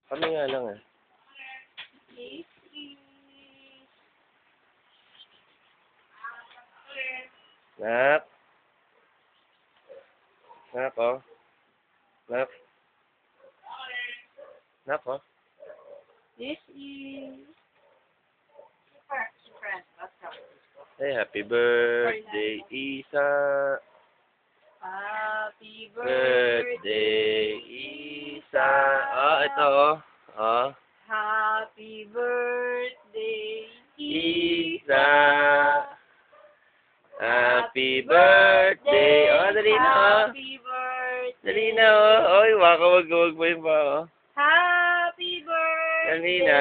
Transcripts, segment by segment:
Kami nga lang eh. Nak. Nak, oh. Nak. Nak, oh. This is... Hey, happy birthday, Isa. Happy Birthday, Isa. Oh, ito, oh. Oh. Happy birthday, Isa. Happy birthday. Oh, dali na, oh. Happy birthday. Dali na, oh. Oy, wag mo yun pa, oh. Happy birthday. Dali na.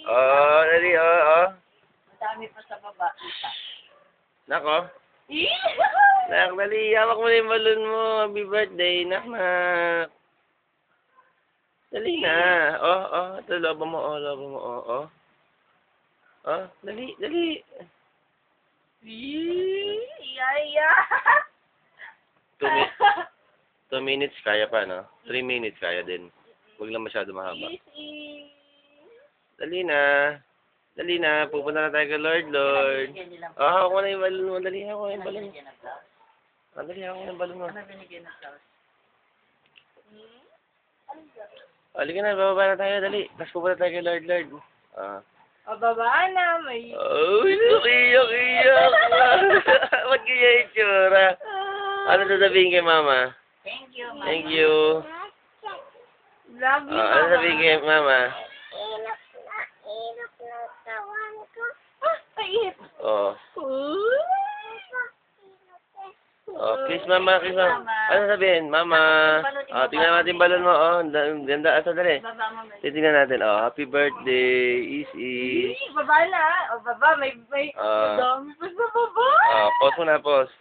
Oh, dali, oh, oh. Madami pa sa baba. Nako. Nak, dali. Hawak mo na yung balon mo. Happy birthday, nak. Dali na. Oh, oh. Ito, lobo mo, oh. Lobo mo, oh, oh. Oh, dali, dali. Yaya. 2 minutes kaya pa, no? 3 minutes kaya din. Huwag lang masyado mahaba. Dali na. Dali na. Pupunta na tayo kay Lord. Oh, hawak mo na yung balon mo. Dali, hawak mo yung balon mo. Dali, hawak mo yung balon mo. Halika na, bababa na tayo. Dali. Tapos pupunta tayo kay Lord. Ah. O, baba na. May... Oh, iyak. Ba't kaya yung tsura? Ano sasabihin kay Mama? Thank you, Mama. Thank you. Love you, Ano Mama. sasabihin kay Mama? Inap na kawan ko. Pait. Oh. Ooh. Oh, kiss Mama, kiss Mama. Ano sasabihin? Mama. Oh, tingnan natin yung balon mo. Oh, ganda. Asa, dali. Baba mo. Titingnan natin. Oh, happy birthday, Easy. Baba na. O, baba. May Ah. dami pa sa baba. Oh, pause mo na, pause.